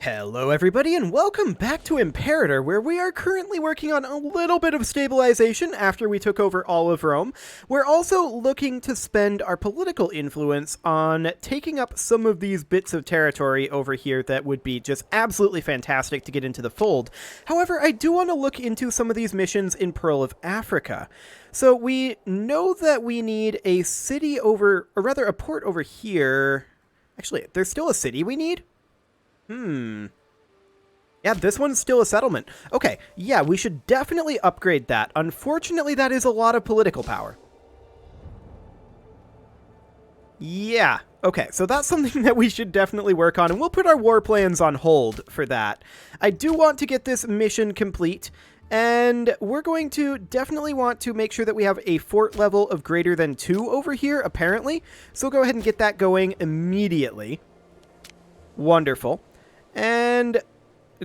Hello everybody and welcome back to Imperator, where we are currently working on a little bit of stabilization after we took over all of Rome. We're also looking to spend our political influence on taking up some of these bits of territory over here that would be just absolutely fantastic to get into the fold. However, I do want to look into some of these missions in Pearl of Africa. So we know that we need a city over, or rather a port over here. Actually, there's still a city we need? Yeah, this one's still a settlement. Okay, yeah, we should definitely upgrade that. Unfortunately, that is a lot of political power. Yeah, okay, so that's something that we should definitely work on, and we'll put our war plans on hold for that. I do want to get this mission complete, and we're going to definitely want to make sure that we have a fort level of greater than 2 over here, apparently. So we'll go ahead and get that going immediately. Wonderful. And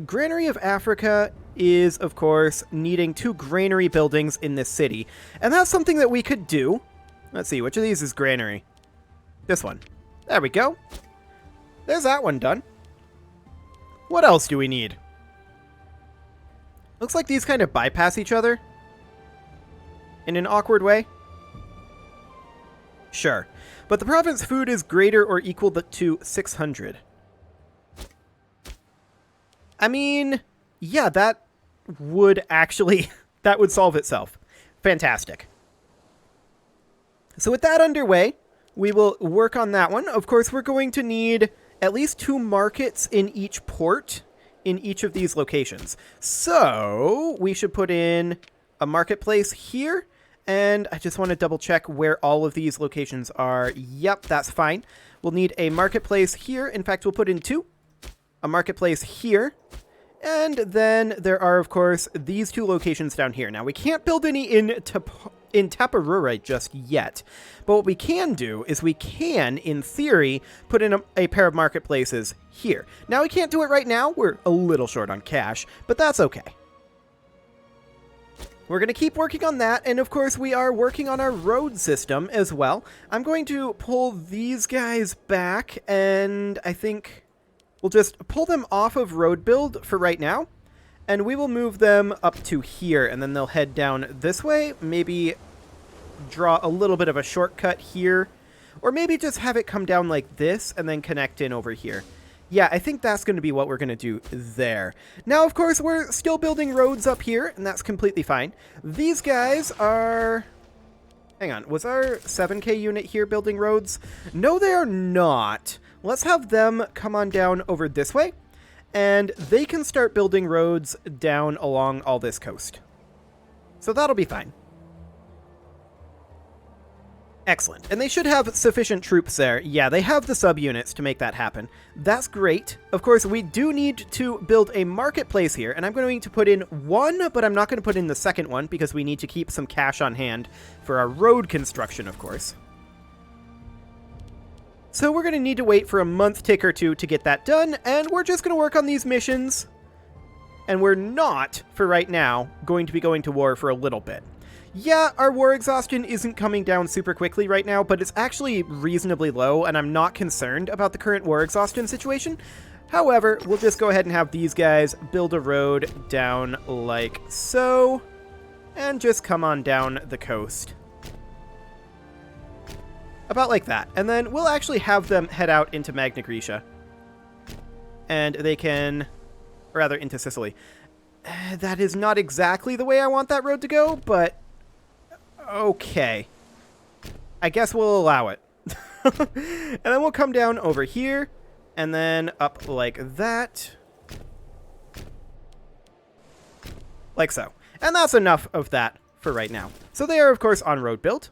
Granary of Africa is, of course, needing 2 granary buildings in this city. And that's something that we could do. Let's see, which of these is granary? This one. There we go. There's that one done. What else do we need? Looks like these kind of bypass each other in an awkward way. Sure. But the province food is greater or equal to 600. I mean, yeah, that would actually, that would solve itself. Fantastic. So with that underway, we will work on that one. Of course, we're going to need at least 2 markets in each port in each of these locations. So we should put in a marketplace here. And I just want to double check where all of these locations are. Yep, that's fine. We'll need a marketplace here. In fact, we'll put in 2. A marketplace here, and then there are, of course, these 2 locations down here. Now, we can't build any in Taparura just yet, but what we can do is we can, in theory, put in a pair of marketplaces here. Now, we can't do it right now. We're a little short on cash, but that's okay. We're going to keep working on that, and of course we are working on our road system as well. I'm going to pull these guys back, and I think we'll just pull them off of road build for right now, and we will move them up to here, and then they'll head down this way, maybe draw a little bit of a shortcut here, or maybe just have it come down like this and then connect in over here. Yeah, I think that's going to be what we're going to do there. Now, of course, we're still building roads up here, and that's completely fine. These guys are... Hang on, was our 7K unit here building roads? No, they are not. Let's have them come on down over this way, and they can start building roads down along all this coast. So that'll be fine. Excellent. And they should have sufficient troops there. Yeah, they have the subunits to make that happen. That's great. Of course, we do need to build a marketplace here, and I'm going to put in 1, but I'm not going to put in the second one because we need to keep some cash on hand for our road construction, of course. So we're going to need to wait for a month tick or 2 to get that done, and we're just going to work on these missions. And we're not, for right now, going to be going to war for a little bit. Yeah, our war exhaustion isn't coming down super quickly right now, but it's actually reasonably low, and I'm not concerned about the current war exhaustion situation. However, we'll just go ahead and have these guys build a road down like so, and just come on down the coast. About like that. And then we'll actually have them head out into Magna Graecia. And they can... Or rather, into Sicily. That is not exactly the way I want that road to go, but... Okay. I guess we'll allow it. And then we'll come down over here. And then up like that. Like so. And that's enough of that for right now. So they are, of course, on road build.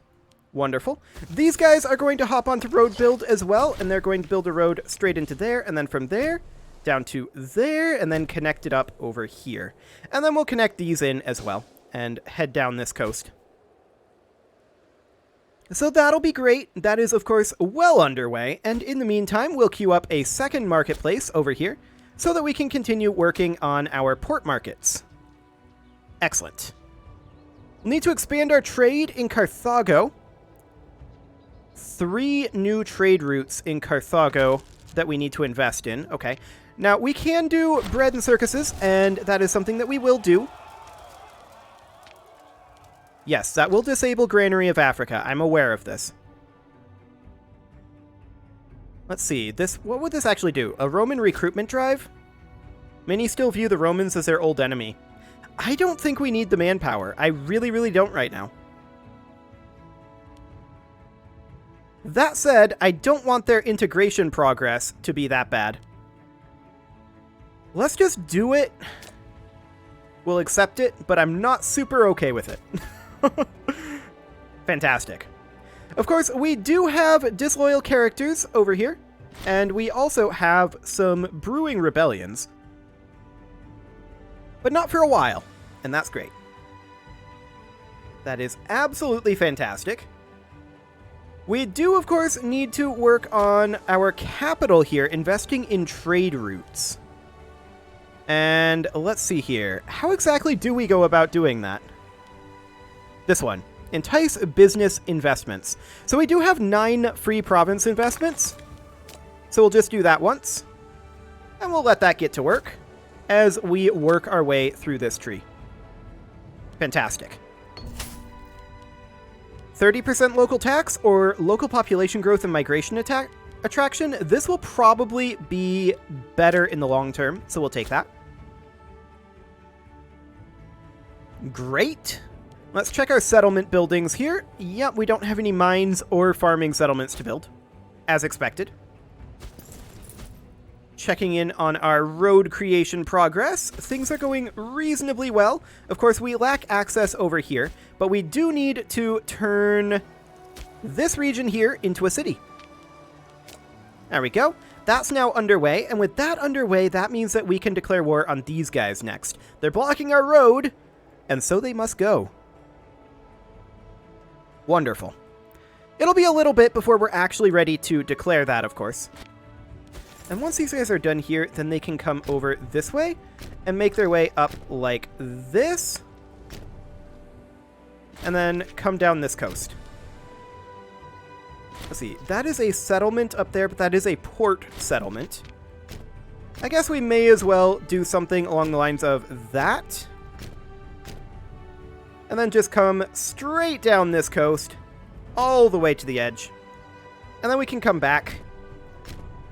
Wonderful. These guys are going to hop onto road build as well, and they're going to build a road straight into there, and then from there, down to there, and then connect it up over here. And then we'll connect these in as well, and head down this coast. So that'll be great. That is, of course, well underway, and in the meantime, we'll queue up a second marketplace over here, so that we can continue working on our port markets. Excellent. We'll need to expand our trade in Carthago. 3 new trade routes in Carthago that we need to invest in. Okay. Now, we can do bread and circuses, and that is something that we will do. Yes, that will disable Granary of Africa. I'm aware of this. Let's see. What would this actually do? A Roman recruitment drive? Many still view the Romans as their old enemy. I don't think we need the manpower. I really, really don't right now. That said, I don't want their integration progress to be that bad. Let's just do it. We'll accept it, but I'm not super okay with it. Fantastic. Of course, we do have disloyal characters over here, and we also have some brewing rebellions. But not for a while, and that's great. That is absolutely fantastic. We do, of course, need to work on our capital here, investing in trade routes. And let's see here. How exactly do we go about doing that? This one. Entice business investments. So we do have 9 free province investments. So we'll just do that once. And we'll let that get to work as we work our way through this tree. Fantastic. 30% local tax or local population growth and migration attraction. This will probably be better in the long term, so we'll take that. Great. Let's check our settlement buildings here. Yep, we don't have any mines or farming settlements to build, as expected. Checking in on our road creation progress. Things are going reasonably well. Of course, we lack access over here, but we do need to turn this region here into a city. There we go. That's now underway, and with that underway, that means that we can declare war on these guys next. They're blocking our road, and so they must go. Wonderful. It'll be a little bit before we're actually ready to declare that, of course. And once these guys are done here, then they can come over this way and make their way up like this. And then come down this coast. Let's see, that is a settlement up there, but that is a port settlement. I guess we may as well do something along the lines of that. And then just come straight down this coast, all the way to the edge. And then we can come back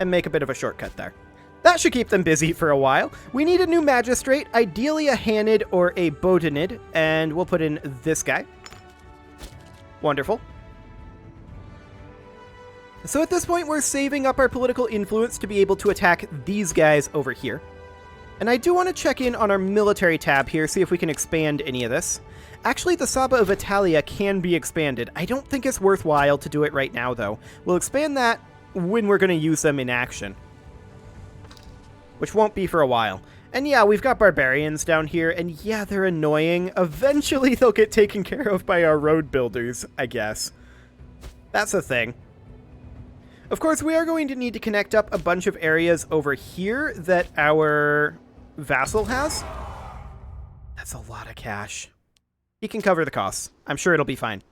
and make a bit of a shortcut there. That should keep them busy for a while. We need a new magistrate, ideally a Hanid or a Bodinid, and we'll put in this guy. Wonderful. So at this point, we're saving up our political influence to be able to attack these guys over here. And I do want to check in on our military tab here, see if we can expand any of this. Actually, the Saba of Italia can be expanded. I don't think it's worthwhile to do it right now, though. We'll expand that when we're going to use them in action, which won't be for a while. And yeah, we've got barbarians down here, and yeah, they're annoying. Eventually, they'll get taken care of by our road builders, I guess. That's the thing. Of course, we are going to need to connect up a bunch of areas over here that our vassal has. That's a lot of cash. He can cover the costs. I'm sure it'll be fine.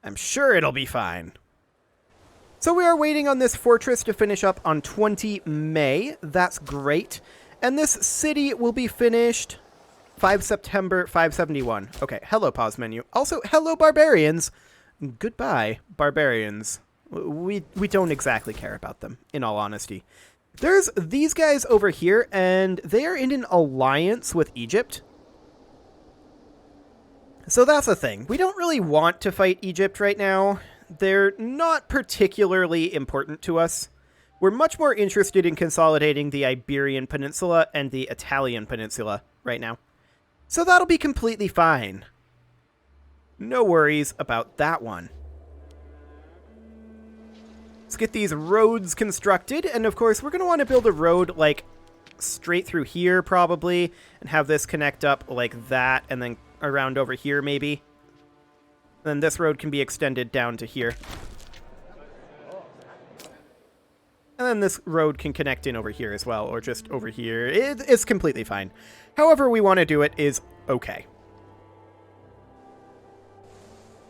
I'm sure it'll be fine. So we are waiting on this fortress to finish up on 20 May. That's great. And this city will be finished 5 September 571. Okay, hello pause menu. Also, hello barbarians. Goodbye, barbarians. We don't exactly care about them, in all honesty. There's these guys over here, and they are in an alliance with Egypt. So that's the thing. We don't really want to fight Egypt right now. They're not particularly important to us. We're much more interested in consolidating the Iberian Peninsula and the Italian Peninsula right now. So that'll be completely fine. No worries about that one. Let's get these roads constructed, and of course we're going to want to build a road like straight through here probably, and have this connect up like that, and then around over here maybe. Then this road can be extended down to here. And then this road can connect in over here as well, or just over here. It's completely fine. However we want to do it is okay.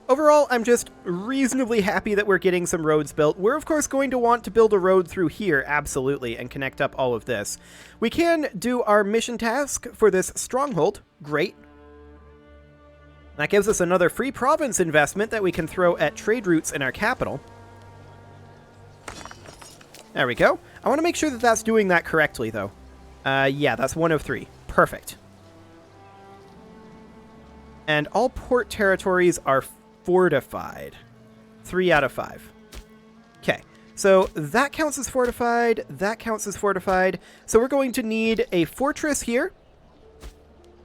Overall, I'm just reasonably happy that we're getting some roads built. We're, of course, going to want to build a road through here, absolutely, and connect up all of this. We can do our mission task for this stronghold. Great. That gives us another free province investment that we can throw at trade routes in our capital. There we go. I want to make sure that that's doing that correctly, though. Yeah, that's 1 of 3. Perfect. And all port territories are fortified. 3 out of 5. Okay, so that counts as fortified. That counts as fortified. So we're going to need a fortress here.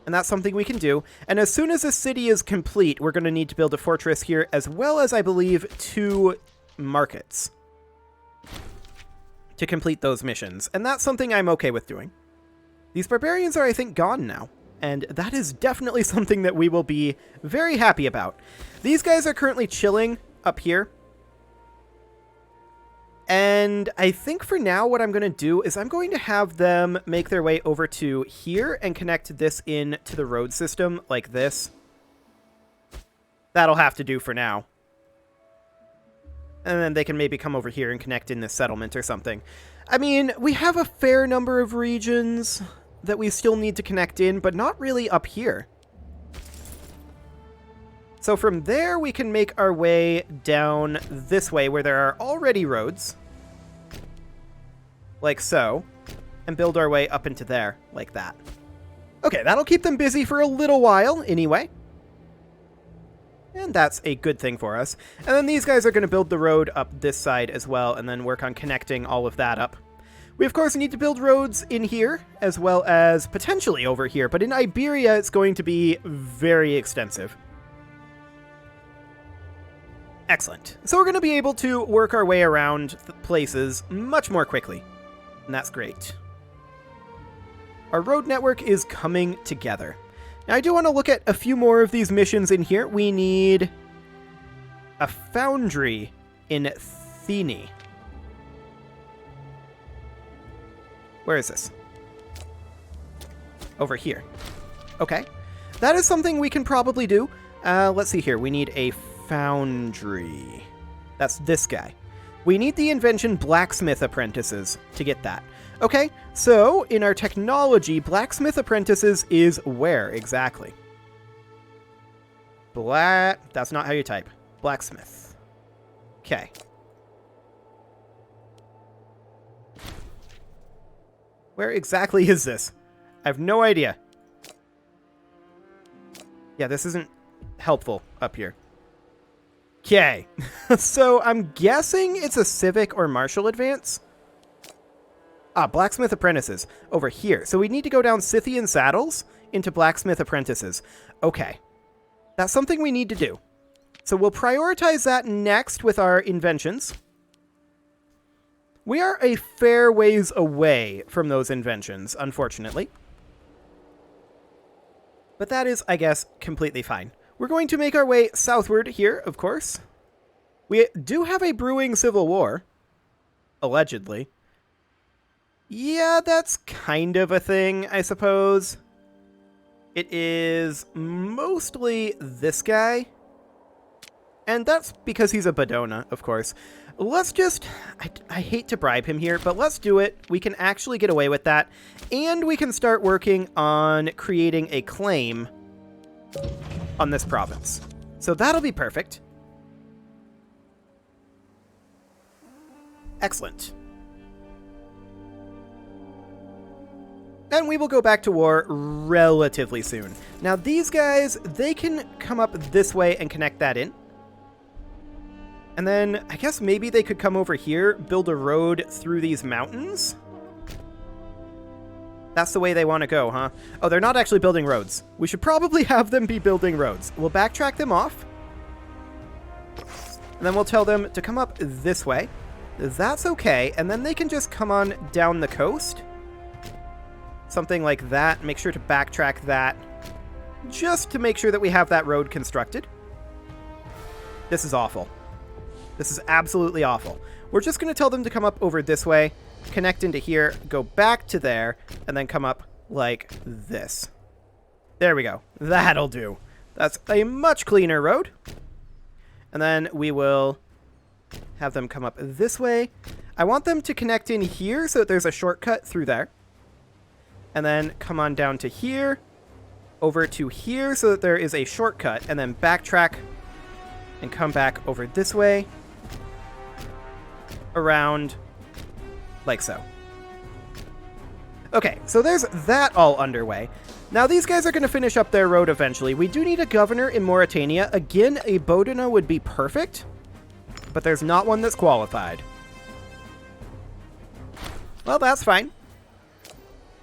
And that's something we can do. And as soon as the city is complete, we're going to need to build a fortress here, as well as, I believe, 2 markets to complete those missions. And that's something I'm okay with doing. These barbarians are, I think, gone now. And that is definitely something that we will be very happy about. These guys are currently chilling up here. And I think for now what I'm going to do is I'm going to have them make their way over to here and connect this in to the road system like this. That'll have to do for now. And then they can maybe come over here and connect in this settlement or something. I mean, we have a fair number of regions that we still need to connect in, but not really up here. So from there, we can make our way down this way where there are already roads. Like so. And build our way up into there, like that. Okay, that'll keep them busy for a little while, anyway. And that's a good thing for us. And then these guys are going to build the road up this side as well, and then work on connecting all of that up. We, of course, need to build roads in here, as well as potentially over here. But in Iberia, it's going to be very extensive. Excellent. So we're going to be able to work our way around the places much more quickly. And that's great. Our road network is coming together. Now, I do want to look at a few more of these missions in here. We need a foundry in Thene. Where is this? Over here. Okay. That is something we can probably do. Let's see here. We need a foundry. That's this guy. We need the invention blacksmith apprentices to get that. Okay, so in our technology, blacksmith apprentices is where exactly? That's not how you type. Blacksmith. Okay. Where exactly is this? I have no idea. Yeah, this isn't helpful up here. Okay. So I'm guessing it's a civic or martial advance. Ah, blacksmith apprentices over here. So we need to go down Scythian saddles into blacksmith apprentices. Okay. That's something we need to do. So we'll prioritize that next with our inventions. We are a fair ways away from those inventions, unfortunately. But that is, I guess, completely fine. We're going to make our way southward here, of course. We do have a brewing civil war. Allegedly. Yeah, that's kind of a thing, I suppose. It is mostly this guy. And that's because he's a Badona, of course. Let's just... I hate to bribe him here, but let's do it. We can actually get away with that. And we can start working on creating a claim on this province. So that'll be perfect. Excellent. And we will go back to war relatively soon. Now these guys, they can come up this way and connect that in. And then I guess maybe they could come over here, build a road through these mountains. That's the way they want to go, huh? Oh, they're not actually building roads. We should probably have them be building roads. We'll backtrack them off. And then we'll tell them to come up this way. That's okay. And then they can just come on down the coast. Something like that. Make sure to backtrack that. Just to make sure that we have that road constructed. This is awful. This is absolutely awful. We're just going to tell them to come up over this way, connect into here, go back to there, and then come up like this. There we go. That'll do. That's a much cleaner road. And then we will have them come up this way. I want them to connect in here so that there's a shortcut through there. And then come on down to here, over to here so that there is a shortcut, and then backtrack and come back over this way, around, like so. Okay, so there's that all underway. Now these guys are going to finish up their road eventually. We do need a governor in Mauritania. Again, a Bodina would be perfect, but there's not one that's qualified. Well, that's fine.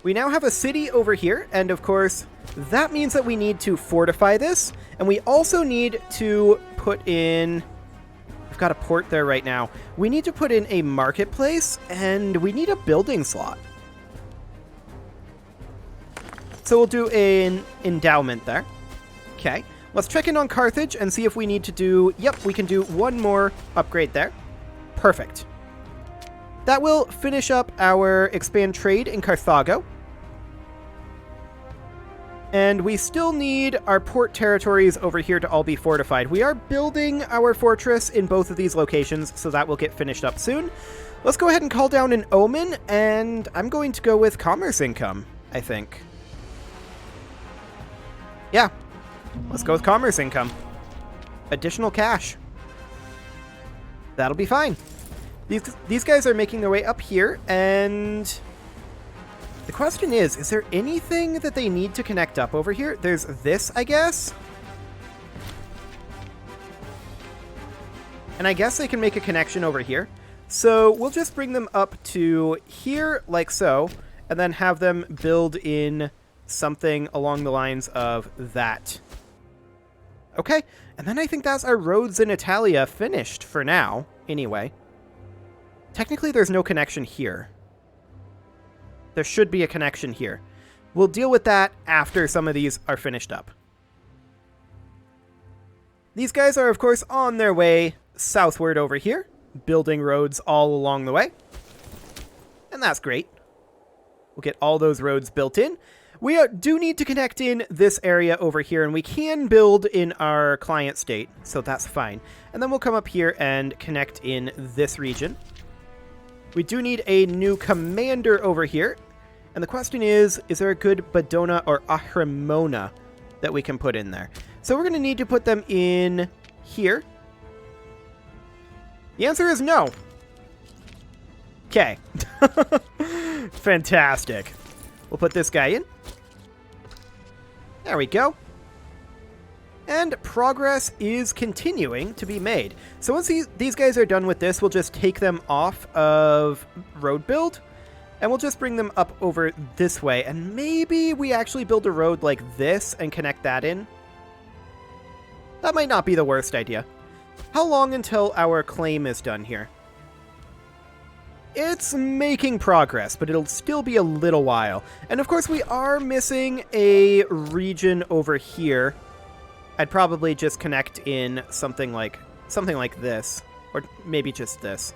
We now have a city over here, and of course, that means that we need to fortify this, and we also need to put in... We've got a port there right now. We need to put in a marketplace, and we need a building slot. So we'll do an endowment there. Okay, let's check in on Carthage and see if we need to do... Yep, we can do one more upgrade there. Perfect. That will finish up our expand trade in Carthago. And we still need our port territories over here to all be fortified. We are building our fortress in both of these locations, so that will get finished up soon. Let's go ahead and call down an omen, and I'm going to go with commerce income, I think. Yeah, let's go with commerce income. Additional cash. That'll be fine. These guys are making their way up here, and the question is there anything that they need to connect up over here? There's this, I guess. And I guess they can make a connection over here. So we'll just bring them up to here, like so, and then have them build in something along the lines of that. Okay, and then I think that's our roads in Italia finished for now, anyway. Technically, there's no connection here. There should be a connection here. We'll deal with that after some of these are finished up. These guys are, of course, on their way southward over here, building roads all along the way. And that's great. We'll get all those roads built in. We do need to connect in this area over here, and we can build in our client state, so that's fine. And then we'll come up here and connect in this region. We do need a new commander over here. And the question is there a good Badona or Ahrimona that we can put in there? So we're going to need to put them in here. The answer is no. Okay. Fantastic. We'll put this guy in. There we go. And progress is continuing to be made. So once these guys are done with this, we'll just take them off of road build, and we'll just bring them up over this way. And maybe we actually build a road like this and connect that in. That might not be the worst idea. How long until our claim is done here? It's making progress, but it'll still be a little while. And of course, we are missing a region over here. I'd probably just connect in something like this, or maybe just this.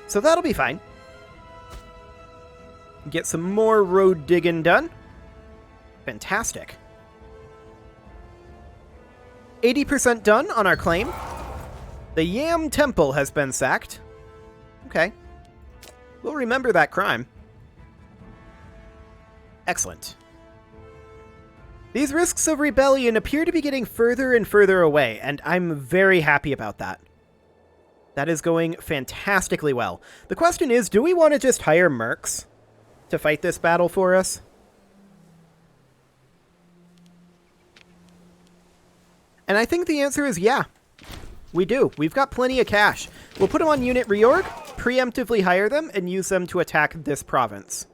So that'll be fine. Get some more road digging done. Fantastic. 80% done on our claim. The Yam Temple has been sacked. Okay. We'll remember that crime. Excellent. These risks of rebellion appear to be getting further and further away, and I'm very happy about that. That is going fantastically well. The question is, do we want to just hire mercs to fight this battle for us? And I think the answer is yeah. We do. We've got plenty of cash. We'll put them on unit reorg, preemptively hire them, and use them to attack this province.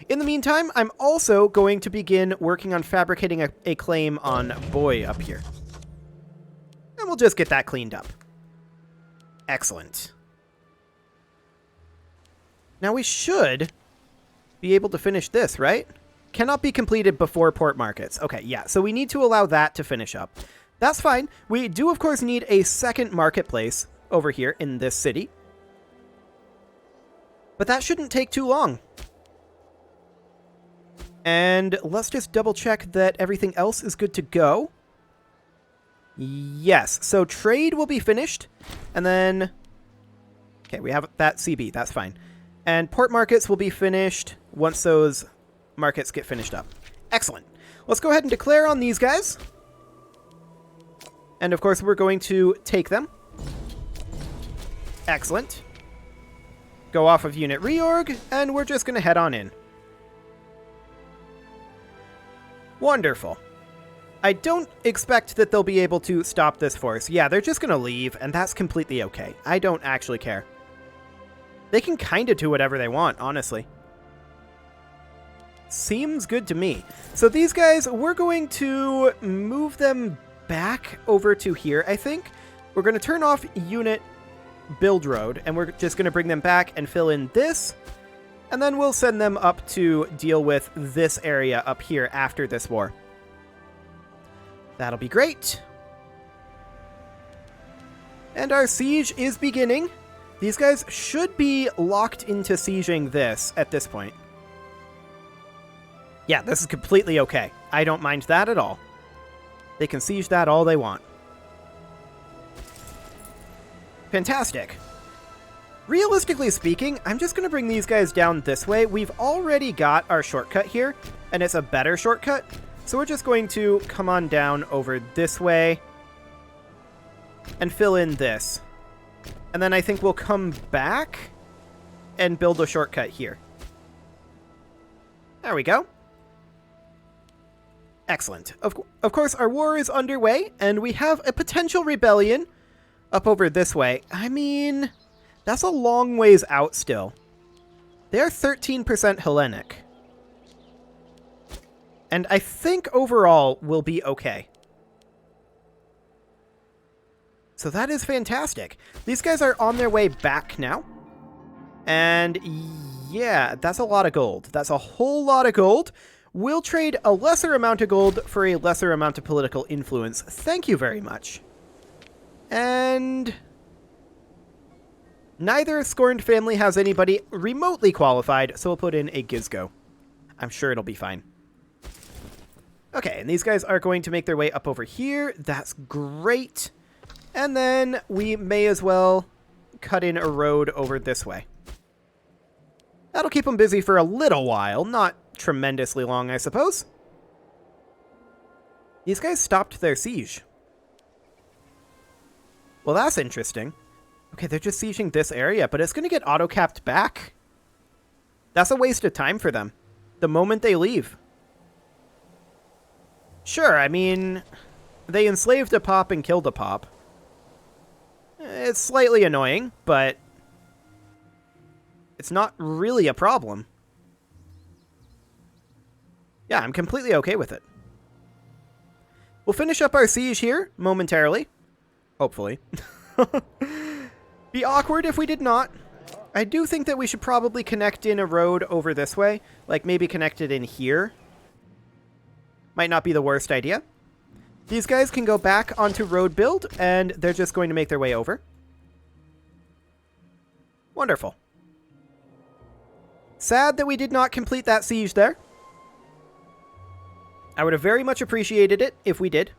In the meantime, I'm also going to begin working on fabricating a claim on Boy up here. And we'll just get that cleaned up. Excellent. Now we should be able to finish this, right? Cannot be completed before port markets. Okay, yeah, so we need to allow that to finish up. That's fine. We do, of course, need a second marketplace over here in this city. But that shouldn't take too long. And let's just double check that everything else is good to go. Yes, so trade will be finished, and then... Okay, we have that CB, that's fine. And port markets will be finished once those markets get finished up. Excellent. Let's go ahead and declare on these guys. And of course, we're going to take them. Excellent. Go off of unit reorg, and we're just going to head on in. Wonderful. I don't expect that they'll be able to stop this force. Yeah, they're just going to leave, and that's completely okay. I don't actually care. They can kind of do whatever they want, honestly. Seems good to me. So these guys, we're going to move them back over to here, I think. We're going to turn off unit build road, and we're just going to bring them back and fill in this. And then we'll send them up to deal with this area up here after this war. That'll be great. And our siege is beginning. These guys should be locked into sieging this at this point. Yeah, this is completely okay. I don't mind that at all. They can siege that all they want. Fantastic. Realistically speaking, I'm just going to bring these guys down this way. We've already got our shortcut here, and it's a better shortcut. So we're just going to come on down over this way and fill in this. And then I think we'll come back and build a shortcut here. There we go. Excellent. Of course, our war is underway, and we have a potential rebellion up over this way. I mean, that's a long ways out still. They're 13% Hellenic. And I think overall we'll be okay. So that is fantastic. These guys are on their way back now. And yeah, that's a lot of gold. That's a whole lot of gold. We'll trade a lesser amount of gold for a lesser amount of political influence. Thank you very much. And neither Scorned family has anybody remotely qualified, so we'll put in a Gizgo. I'm sure it'll be fine. Okay, and these guys are going to make their way up over here. That's great. And then we may as well cut in a road over this way. That'll keep them busy for a little while. Not tremendously long, I suppose. These guys stopped their siege. Well, that's interesting. Okay, they're just sieging this area, but it's going to get auto-capped back. That's a waste of time for them. The moment they leave. Sure, I mean, they enslaved a pop and killed a pop. It's slightly annoying, but it's not really a problem. Yeah, I'm completely okay with it. We'll finish up our siege here momentarily. Hopefully. Be awkward if we did not. I do think that we should probably connect in a road over this way. Like maybe connect it in here. Might not be the worst idea. These guys can go back onto road build, and they're just going to make their way over. Wonderful. Sad that we did not complete that siege there. I would have very much appreciated it if we did.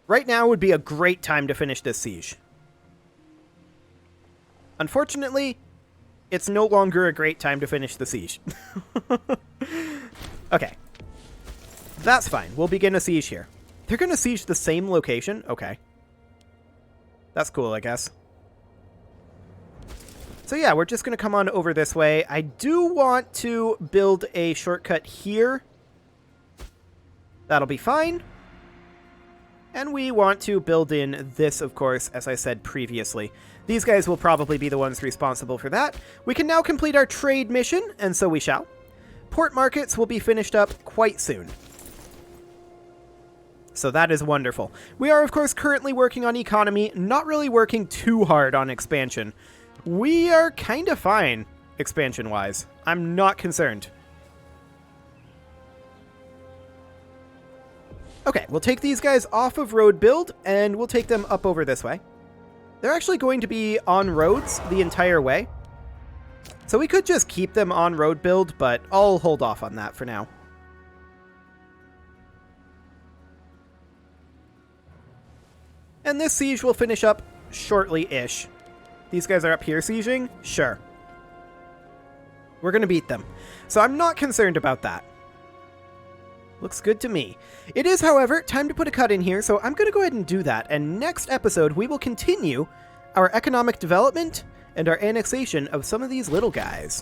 Right now would be a great time to finish this siege. Unfortunately, it's no longer a great time to finish the siege. Okay. That's fine. We'll begin a siege here. They're going to siege the same location? Okay. That's cool, I guess. So yeah, we're just going to come on over this way. I do want to build a shortcut here. That'll be fine. And we want to build in this, of course, as I said previously. These guys will probably be the ones responsible for that. We can now complete our trade mission, and so we shall. Port markets will be finished up quite soon. So that is wonderful. We are, of course, currently working on economy, not really working too hard on expansion. We are kind of fine, expansion-wise. I'm not concerned. Okay, we'll take these guys off of road build, and we'll take them up over this way. They're actually going to be on roads the entire way. So we could just keep them on road build, but I'll hold off on that for now. And this siege will finish up shortly-ish. These guys are up here sieging? Sure. We're going to beat them. So I'm not concerned about that. Looks good to me. It is, however, time to put a cut in here, so I'm going to go ahead and do that. And next episode, we will continue our economic development and our annexation of some of these little guys.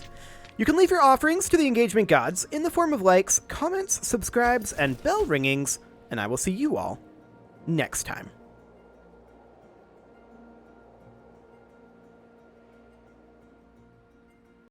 You can leave your offerings to the engagement gods in the form of likes, comments, subscribes, and bell ringings, and I will see you all next time.